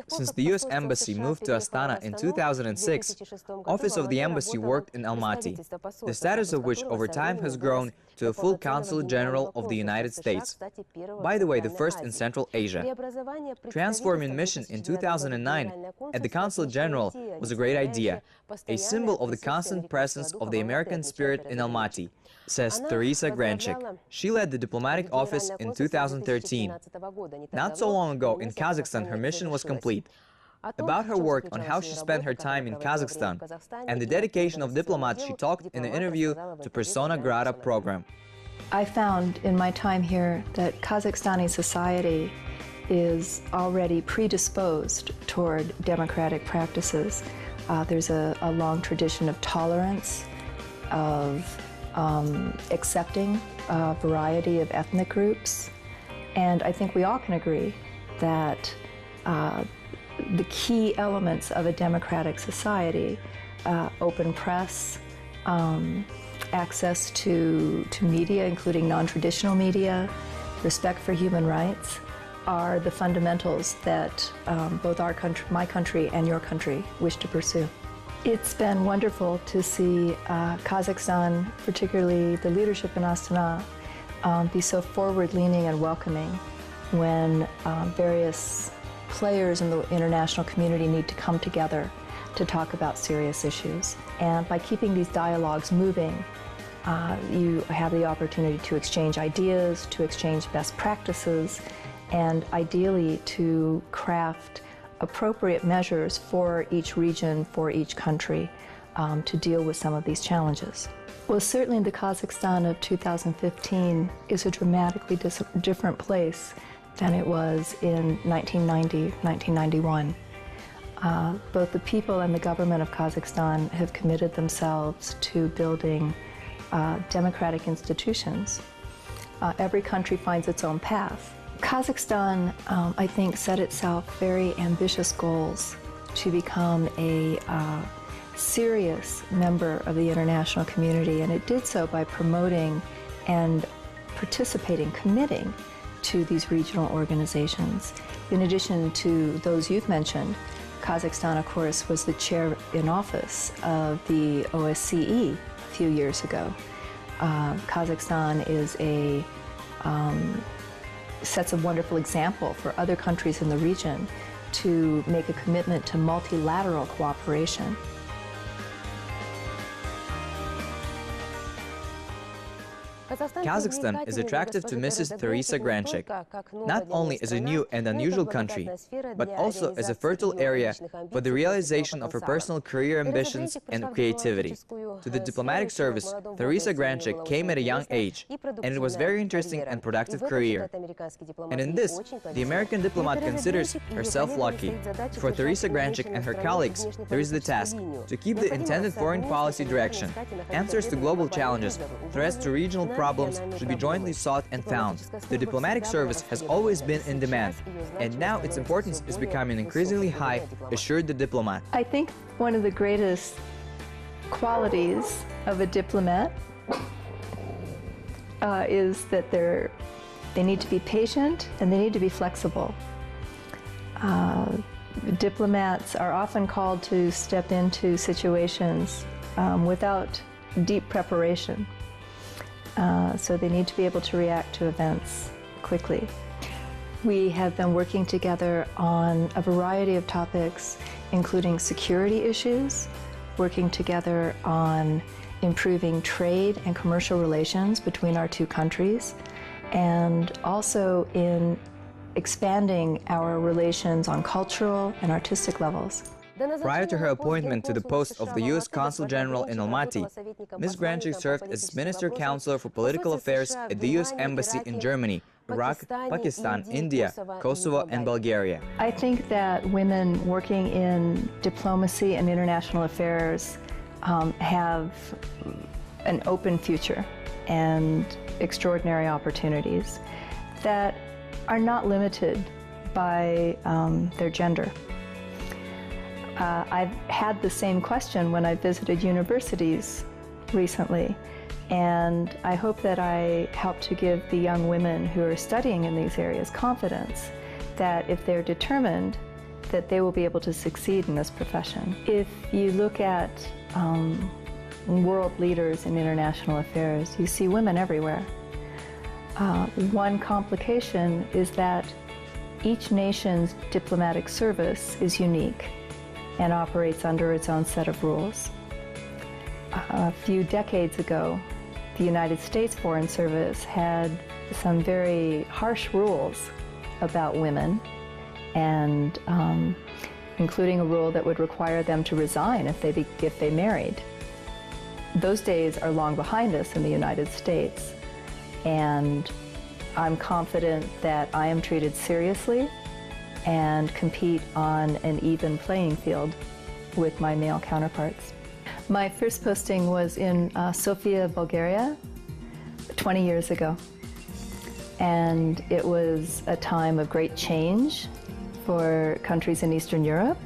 Since the U.S. Embassy moved to Astana in 2006, Office of the Embassy worked in Almaty, the status of which over time has grown to a full Consul General of the United States. By the way, the first in Central Asia. Transforming mission in 2009 at the Consul General was a great idea, a symbol of the constant presence of the American spirit in Almaty, says Theresa Grencik. She led the diplomatic office in 2013. Not so long ago in Kazakhstan, her mission was complete. About her work on how she spent her time in Kazakhstan and the dedication of diplomats, she talked in an interview to Persona Grata program. I found in my time here that Kazakhstani society is already predisposed toward democratic practices. There's a long tradition of tolerance, of accepting a variety of ethnic groups, and I think we all can agree that the key elements of a democratic society, open press, access to media, including non-traditional media, respect for human rights, are the fundamentals that both our country, my country and your country wish to pursue. It's been wonderful to see Kazakhstan, particularly the leadership in Astana, be so forward-leaning and welcoming when various players in the international community need to come together to talk about serious issues. And by keeping these dialogues moving, you have the opportunity to exchange ideas, to exchange best practices, and ideally to craft appropriate measures for each region, for each country, to deal with some of these challenges. Well, certainly the Kazakhstan of 2015 is a dramatically different place than it was in 1990, 1991. Both the people and the government of Kazakhstan have committed themselves to building democratic institutions. Every country finds its own path. Kazakhstan, I think, set itself very ambitious goals to become a serious member of the international community, and it did so by promoting and participating, committing to these regional organizations. In addition to those you've mentioned, Kazakhstan, of course, was the chair in office of the OSCE a few years ago. Kazakhstan is sets a wonderful example for other countries in the region to make a commitment to multilateral cooperation. Kazakhstan is attractive to Mrs. Theresa Grencik, not only as a new and unusual country, but also as a fertile area for the realization of her personal career ambitions and creativity. To the diplomatic service, Theresa Grencik came at a young age, and it was a very interesting and productive career. And in this, the American diplomat considers herself lucky. For Theresa Grencik and her colleagues, there is the task to keep the intended foreign policy direction. Answers to global challenges, threats to regional problems should be jointly sought and found. The diplomatic service has always been in demand, and now its importance is becoming increasingly high, assured the diplomat. I think one of the greatest qualities of a diplomat is that they need to be patient and they need to be flexible. Diplomats are often called to step into situations without deep preparation. So they need to be able to react to events quickly. We have been working together on a variety of topics, including security issues, working together on improving trade and commercial relations between our two countries, and also in expanding our relations on cultural and artistic levels. Prior to her appointment to the post of the U.S. Consul General in Almaty, Ms. Grencik served as Minister Counselor for Political Affairs at the U.S. Embassy in Germany, Iraq, Pakistan, India, Kosovo, and Bulgaria. I think that women working in diplomacy and international affairs have an open future and extraordinary opportunities that are not limited by their gender. I've had the same question when I visited universities recently, and I hope that I help to give the young women who are studying in these areas confidence that if they're determined that they will be able to succeed in this profession. If you look at world leaders in international affairs, you see women everywhere. One complication is that each nation's diplomatic service is unique and operates under its own set of rules. A few decades ago, the United States Foreign Service had some very harsh rules about women, and including a rule that would require them to resign if they married. Those days are long behind us in the United States, and I'm confident that I am treated seriously and compete on an even playing field with my male counterparts. My first posting was in Sofia, Bulgaria, 20 years ago. And it was a time of great change for countries in Eastern Europe,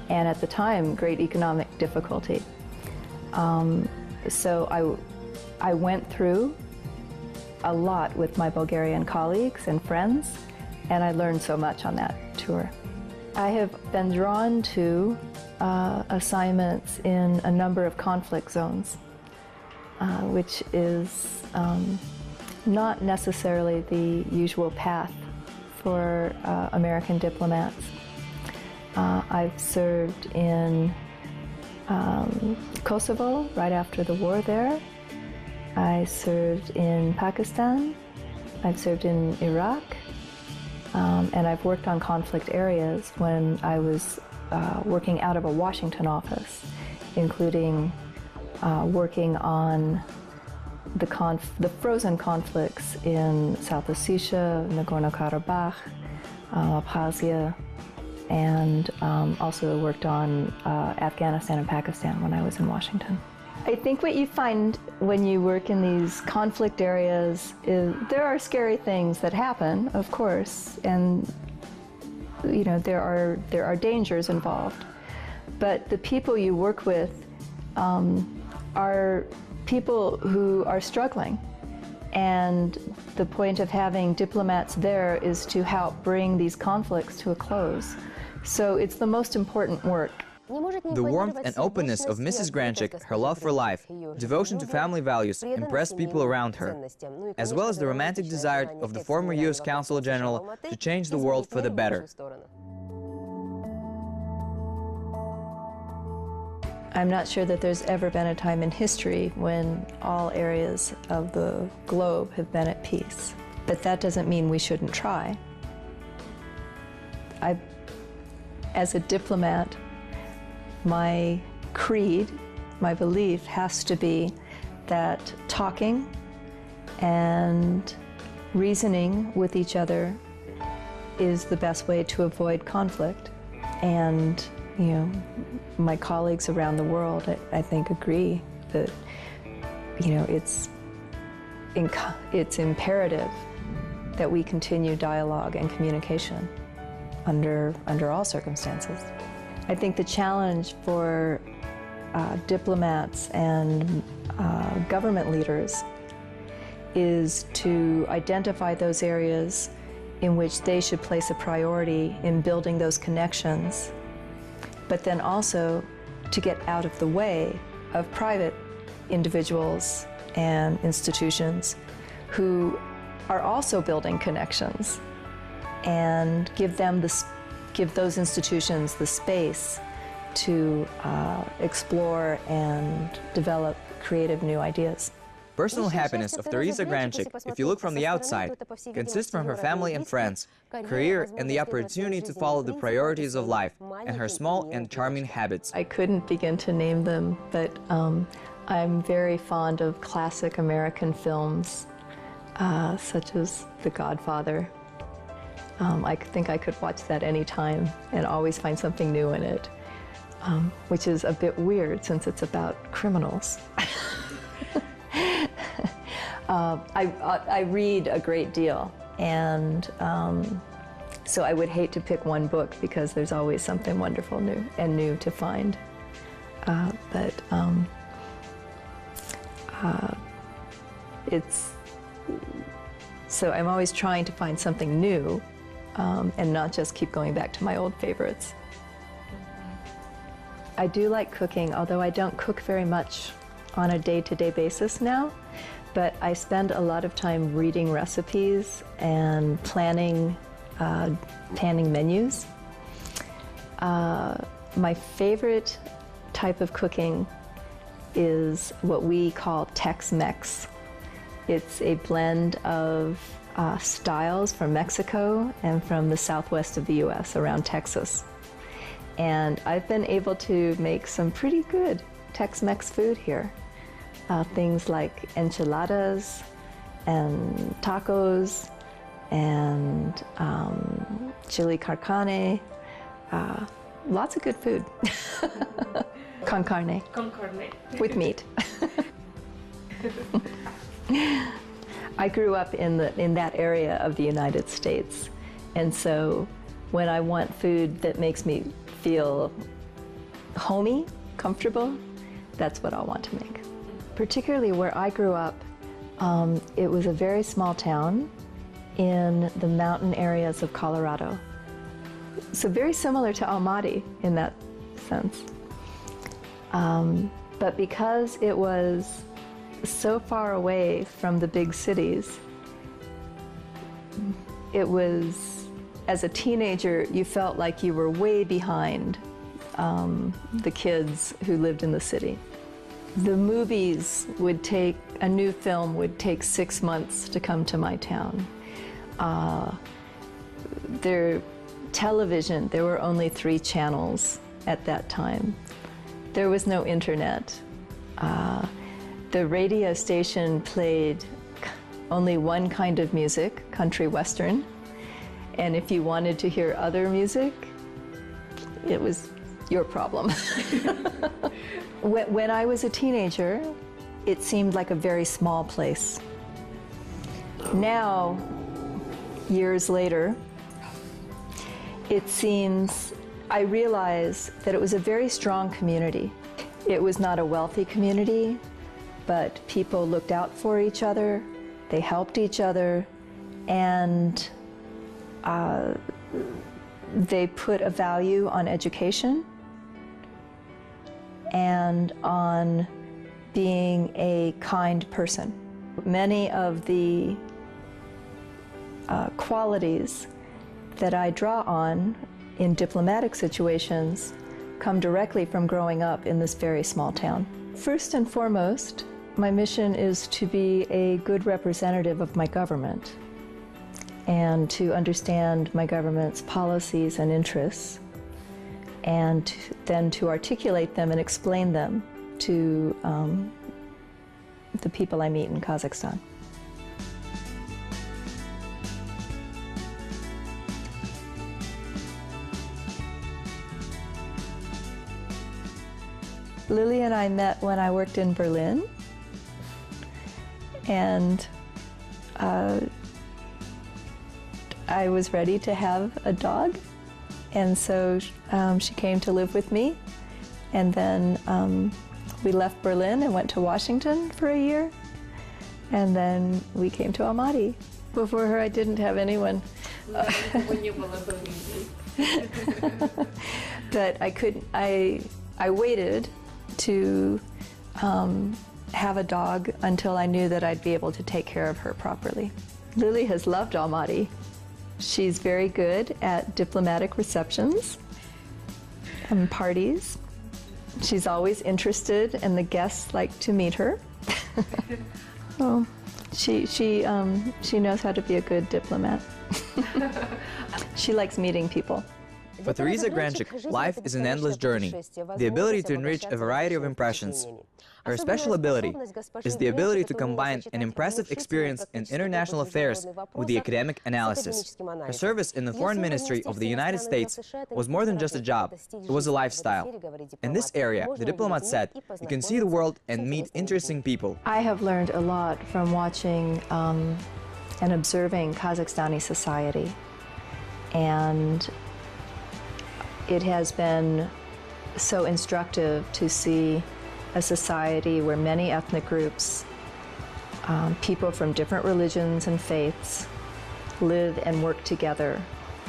and at the time, great economic difficulty. So I went through a lot with my Bulgarian colleagues and friends, and I learned so much on that tour. I have been drawn to assignments in a number of conflict zones, which is not necessarily the usual path for American diplomats. I've served in Kosovo right after the war there. I served in Pakistan. I've served in Iraq. And I've worked on conflict areas when I was working out of a Washington office, including working on the frozen conflicts in South Ossetia, Nagorno-Karabakh, Abkhazia, and also worked on Afghanistan and Pakistan when I was in Washington. I think what you find when you work in these conflict areas is there are scary things that happen, of course, and you know there are dangers involved. But the people you work with are people who are struggling, and the point of having diplomats there is to help bring these conflicts to a close. So it's the most important work. The warmth and openness of Mrs. Grencik, her love for life, devotion to family values impressed people around her, as well as the romantic desire of the former U.S. Consul General to change the world for the better. I'm not sure that there's ever been a time in history when all areas of the globe have been at peace. But that doesn't mean we shouldn't try. As a diplomat, my creed, my belief has to be that talking and reasoning with each other is the best way to avoid conflict. And, you know, my colleagues around the world, I think, agree that, you know, it's imperative that we continue dialogue and communication under all circumstances. I think the challenge for diplomats and government leaders is to identify those areas in which they should place a priority in building those connections, but then also to get out of the way of private individuals and institutions who are also building connections, and give those institutions the space to explore and develop creative new ideas. Personal happiness of Theresa Grencik, if you look from the outside, consists from her family and friends, career, and the opportunity to follow the priorities of life, and her small and charming habits. I couldn't begin to name them, but I'm very fond of classic American films, such as The Godfather. I think I could watch that anytime and always find something new in it, which is a bit weird since it's about criminals. I read a great deal, and so I would hate to pick one book because there's always something wonderful new to find. So I'm always trying to find something new and not just keep going back to my old favorites. I do like cooking, although I don't cook very much on a day-to-day basis now, but I spend a lot of time reading recipes and planning menus. My favorite type of cooking is what we call Tex-Mex. It's a blend of styles from Mexico and from the southwest of the US, around Texas. And I've been able to make some pretty good Tex-Mex food here. Things like enchiladas and tacos and chili con carne. Lots of good food. Con carne. Con carne. With meat. I grew up in that area of the United States, and so when I want food that makes me feel homey, comfortable, that's what I want to make. Particularly where I grew up, it was a very small town in the mountain areas of Colorado. So very similar to Almaty in that sense. But because it was so far away from the big cities, it was, as a teenager, you felt like you were way behind the kids who lived in the city. The movies would take, a new film would take 6 months to come to my town. Television, there were only 3 channels at that time. There was no internet. The radio station played only one kind of music, country western. And if you wanted to hear other music, it was your problem. When I was a teenager, it seemed like a very small place. Now, years later, it seems, I realize that it was a very strong community. It was not a wealthy community, but people looked out for each other, they helped each other, and they put a value on education and on being a kind person. Many of the qualities that I draw on in diplomatic situations come directly from growing up in this very small town. First and foremost, my mission is to be a good representative of my government and to understand my government's policies and interests, and then to articulate them and explain them to the people I meet in Kazakhstan. Lily and I met when I worked in Berlin, and I was ready to have a dog, and so she came to live with me, and then we left Berlin and went to Washington for a year, and then we came to Almaty. Before her, I didn't have anyone. But I waited to have a dog until I knew that I'd be able to take care of her properly. Lily has loved Almaty. She's very good at diplomatic receptions and parties. She's always interested, and the guests like to meet her. Oh, she knows how to be a good diplomat. She likes meeting people. For Theresa Grencik, life is an endless journey, the ability to enrich a variety of impressions. Her special ability is the ability to combine an impressive experience in international affairs with the academic analysis. Her service in the Foreign Ministry of the United States was more than just a job, it was a lifestyle. In this area, the diplomat said, you can see the world and meet interesting people. I have learned a lot from watching and observing Kazakhstani society, and it has been so instructive to see a society where many ethnic groups, people from different religions and faiths, live and work together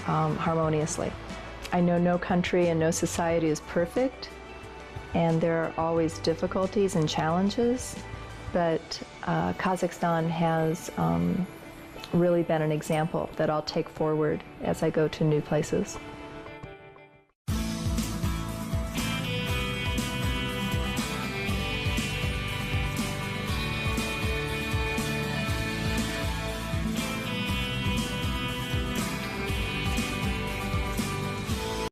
harmoniously. I know no country and no society is perfect, and there are always difficulties and challenges, but Kazakhstan has really been an example that I'll take forward as I go to new places.